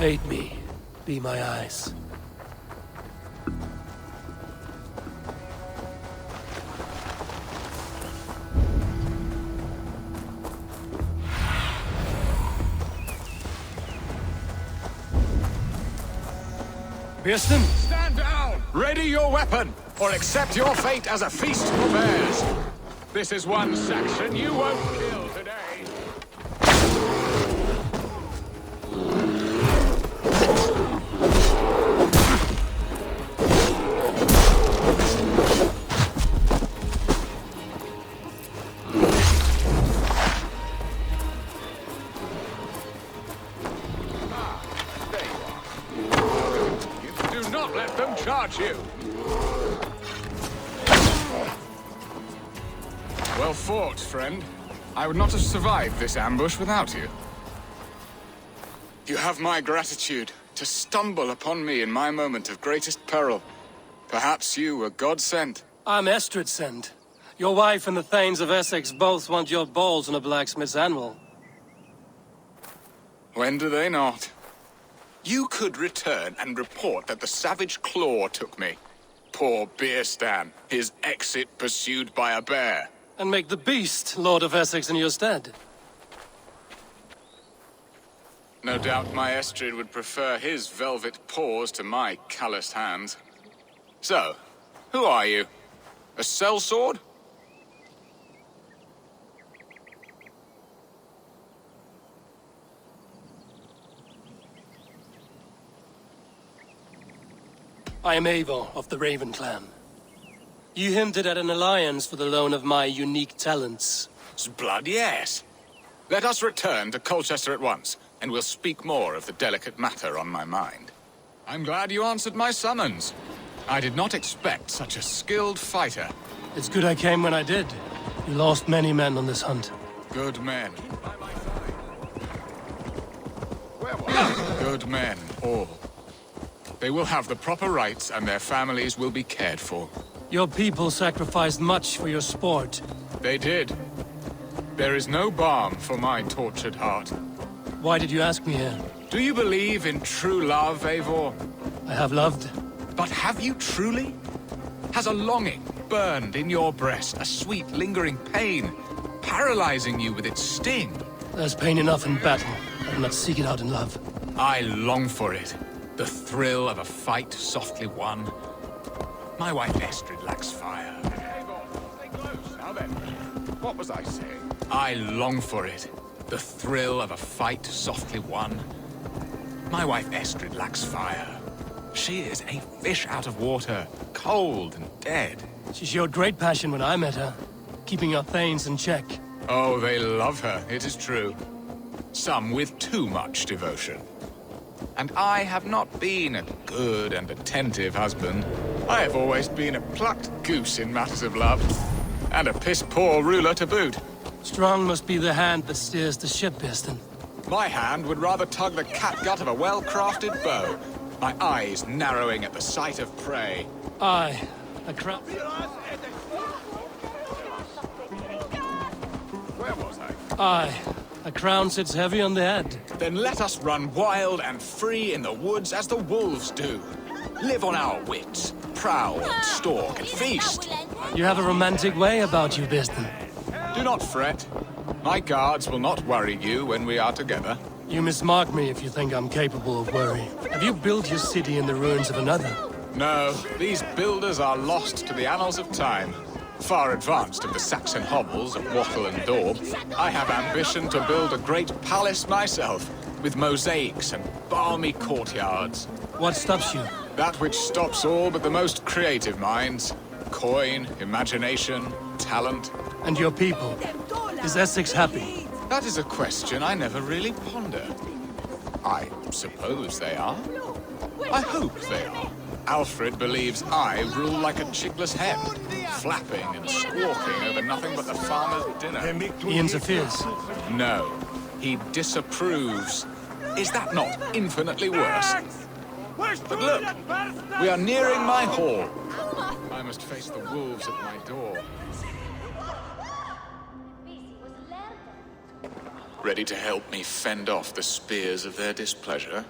Aid me. Be my eyes. Pearson? Stand down! Ready your weapon, or accept your fate as a feast for bears. This is one Saxon you won't kill today. There you are. Do not let them charge you. Well fought, friend. I would not have survived this ambush without you. You have my gratitude to stumble upon me in my moment of greatest peril. Perhaps you were God-sent. I'm Estrid sent. Your wife and the Thanes of Essex both want your balls on a blacksmith's anvil. When do they not? You could return and report that the savage Claw took me. Poor Beerstan, his exit pursued by a bear. And make the beast Lord of Essex in your stead. No doubt my Estrid would prefer his velvet paws to my calloused hands. So, who are you? A sellsword? I am Eivor of the Raven Clan. You hinted at an alliance for the loan of my unique talents. Blood, yes. Let us return to Colchester at once, and we'll speak more of the delicate matter on my mind. I'm glad you answered my summons. I did not expect such a skilled fighter. It's good I came when I did. You lost many men on this hunt. Good men. Good men, all. They will have the proper rights, and their families will be cared for. Your people sacrificed much for your sport. They did. There is no balm for my tortured heart. Why did you ask me here? Do you believe in true love, Eivor? I have loved. But have you truly? Has a longing burned in your breast, a sweet, lingering pain, paralyzing you with its sting? There's pain enough in battle. I do not seek it out in love. I long for it. The thrill of a fight softly won. My wife Estrid lacks fire. Eivor, stay close. Now then, what was I saying? I long for it. The thrill of a fight softly won. My wife Estrid lacks fire. She is a fish out of water, cold and dead. She showed great passion when I met her, keeping your Thanes in check. Oh, they love her, it is true. Some with too much devotion. And I have not been a good and attentive husband. I have always been a plucked goose in matters of love. And a piss-poor ruler to boot. Strong must be the hand that steers the ship, Pearson. My hand would rather tug the catgut of a well-crafted bow. My eyes narrowing at the sight of prey. I, a crown... Where was I? A crown sits heavy on the head. Then let us run wild and free in the woods as the wolves do. Live on our wits, prowl and stalk and feast. You have a romantic way about you, Pearson. Do not fret. My guards will not worry you when we are together. You mismark me if you think I'm capable of worry. Have you built your city in the ruins of another? No, these builders are lost to the annals of time. Far advanced of the Saxon hovels of Wattle and Daub, I have ambition to build a great palace myself, with mosaics and balmy courtyards. What stops you? That which stops all but the most creative minds. Coin, imagination, talent. And your people? Is Essex happy? That is a question I never really ponder. I suppose they are. I hope they are. Alfred believes I rule like a chickless hen, flapping and squawking over nothing but the farmer's dinner. He interferes. No, he disapproves. Is that not infinitely worse? But look, we are nearing my hall. I must face the wolves at my door. Ready to help me fend off the spears of their displeasure?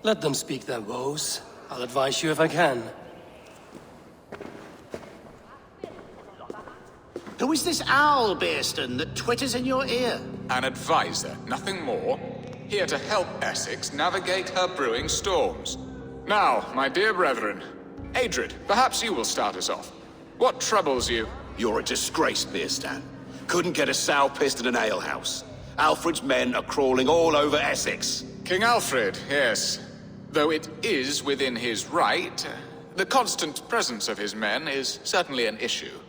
Let them speak their woes. I'll advise you if I can. Who is this owl, Bearston, that twitters in your ear? An advisor, nothing more. Here to help Essex navigate her brewing storms. Now, my dear brethren, Adred, perhaps you will start us off. What troubles you? You're a disgrace, Beerstan. Couldn't get a sow pissed in an alehouse. Alfred's men are crawling all over Essex. King Alfred, yes. Though it is within his right, the constant presence of his men is certainly an issue.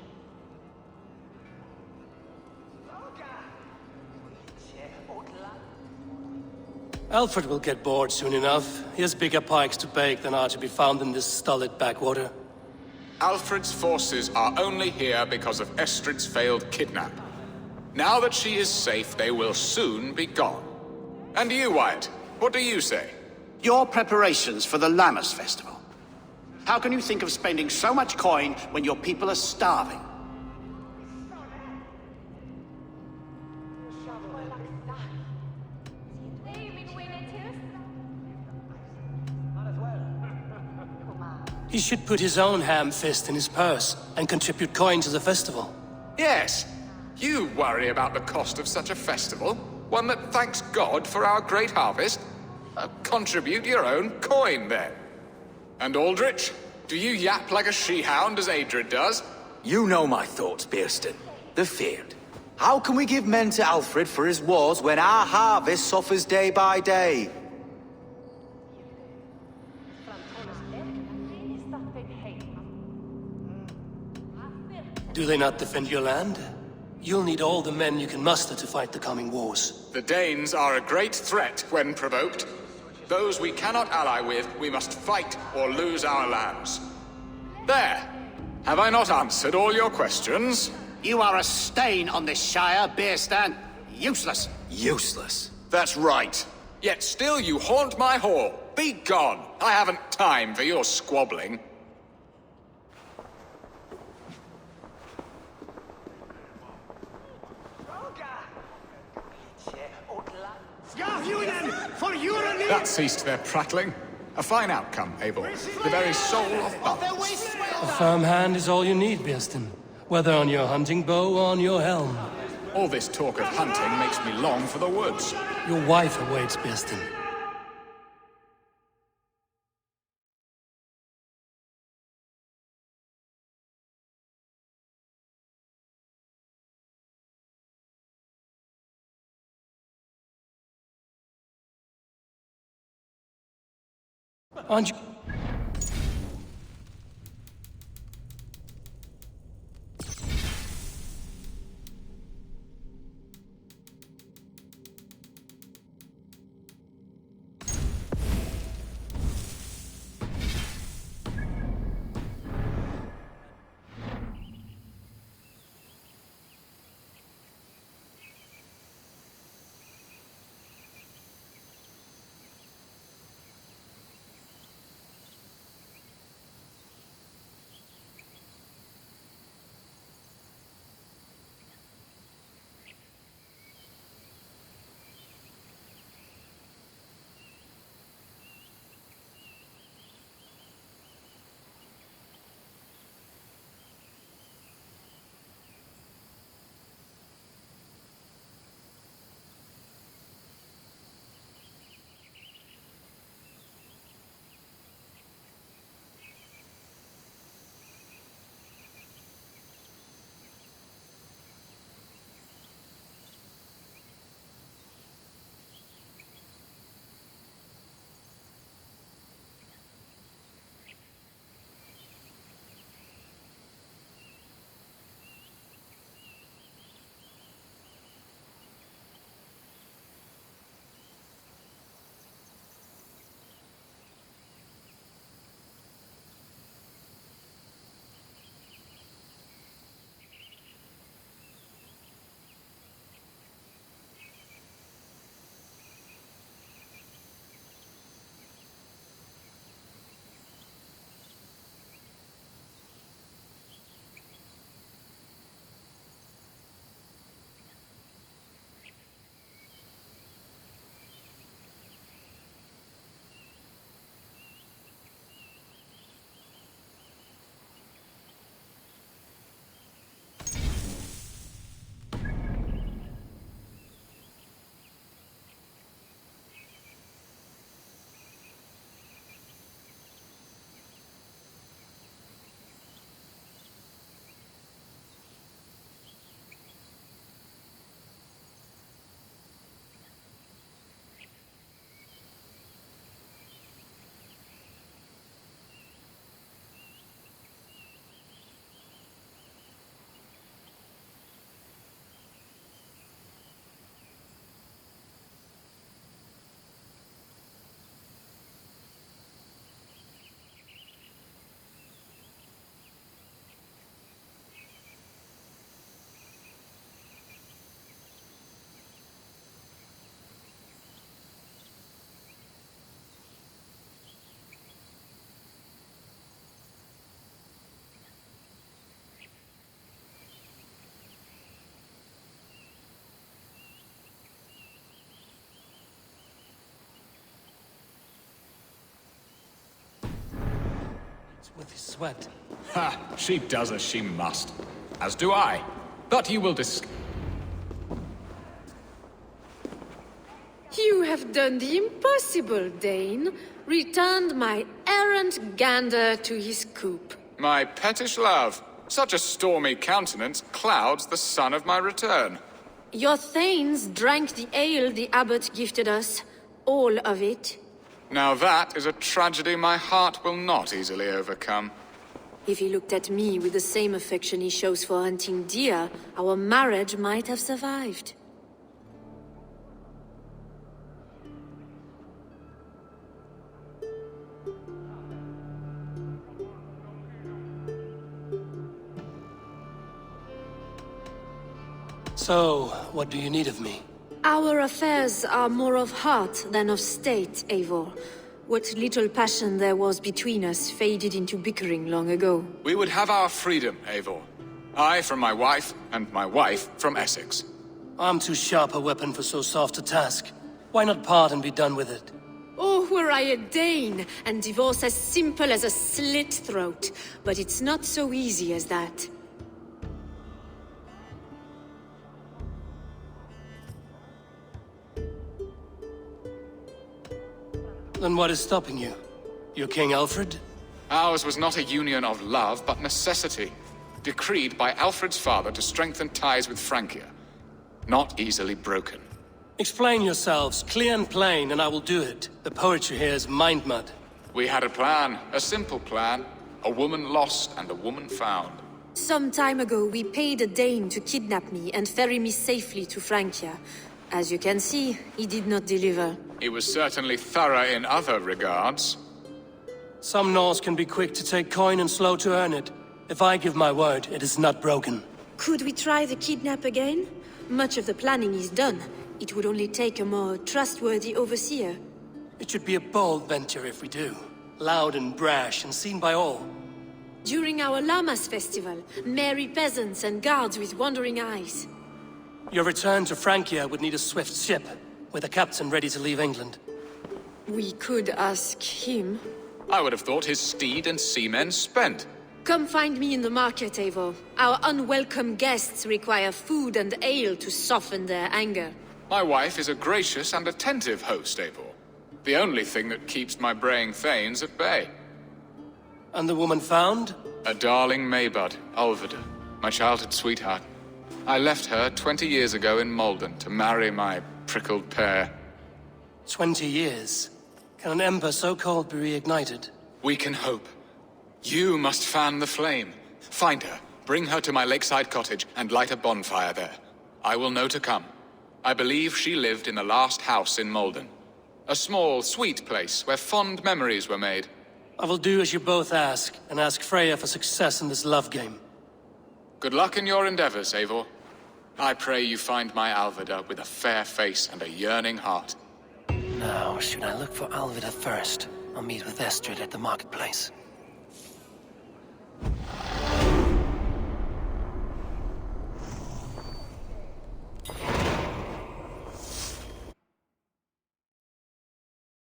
Alfred will get bored soon enough. He has bigger pikes to bake than are to be found in this stolid backwater. Alfred's forces are only here because of Estrid's failed kidnap. Now that she is safe, they will soon be gone. And you, Wyatt, what do you say? Your preparations for the Lammas Festival. How can you think of spending so much coin when your people are starving? He should put his own ham fist in his purse and contribute coin to the festival. Yes, you worry about the cost of such a festival, one that thanks God for our great harvest. Contribute your own coin, then. And Aldrich, do you yap like a she-hound as Adred does? You know my thoughts, Bearston. The feared. How can we give men to Alfred for his wars when our harvest suffers day by day? Do they not defend your land? You'll need all the men you can muster to fight the coming wars. The Danes are a great threat when provoked. Those we cannot ally with, we must fight or lose our lands. There! Have I not answered all your questions? You are a stain on this shire, Bearstan. Useless. Useless. That's right. Yet still you haunt my hall. Be gone! I haven't time for your squabbling. That ceased their prattling. A fine outcome, Abel. The very soul of balance. A firm hand is all you need, Bearston. Whether on your hunting bow or on your helm. All this talk of hunting makes me long for the woods. Your wife awaits, Bearston. Aren't you... with his sweat. Ha! She does as she must. As do I. But you will You have done the impossible, Dane. Returned my errant gander to his coop. My pettish love. Such a stormy countenance clouds the sun of my return. Your thanes drank the ale the abbot gifted us. All of it. Now that is a tragedy my heart will not easily overcome. If he looked at me with the same affection he shows for hunting deer, our marriage might have survived. So, what do you need of me? Our affairs are more of heart than of state, Eivor. What little passion there was between us faded into bickering long ago. We would have our freedom, Eivor. I from my wife, and my wife from Essex. I'm too sharp a weapon for so soft a task. Why not part and be done with it? Oh, were I a Dane, and divorce as simple as a slit throat. But it's not so easy as that. Then what is stopping you? You're King Alfred? Ours was not a union of love, but necessity. Decreed by Alfred's father to strengthen ties with Francia. Not easily broken. Explain yourselves, clear and plain, and I will do it. The poetry here is mind mud. We had a plan, a simple plan. A woman lost and a woman found. Some time ago, we paid a Dane to kidnap me and ferry me safely to Francia. As you can see, he did not deliver. He was certainly thorough in other regards. Some Norse can be quick to take coin and slow to earn it. If I give my word, it is not broken. Could we try the kidnap again? Much of the planning is done. It would only take a more trustworthy overseer. It should be a bold venture if we do. Loud and brash and seen by all. During our Llamas festival, merry peasants and guards with wandering eyes. Your return to Francia would need a swift ship, with a captain ready to leave England. We could ask him. I would have thought his steed and seamen spent. Come find me in the market, Eivor. Our unwelcome guests require food and ale to soften their anger. My wife is a gracious and attentive host, Eivor. The only thing that keeps my braying thanes at bay. And the woman found? A darling Maybud, Ulvida, my childhood sweetheart. I left her 20 years ago in Malden to marry my prickled pear. 20 years? Can an ember so cold be reignited? We can hope. You must fan the flame. Find her, bring her to my lakeside cottage, and light a bonfire there. I will know to come. I believe she lived in the last house in Malden. A small, sweet place where fond memories were made. I will do as you both ask, and ask Freya for success in this love game. Good luck in your endeavors, Eivor. I pray you find my Alvida with a fair face and a yearning heart. Now, should I look for Alvida first, or meet with Estrid at the marketplace?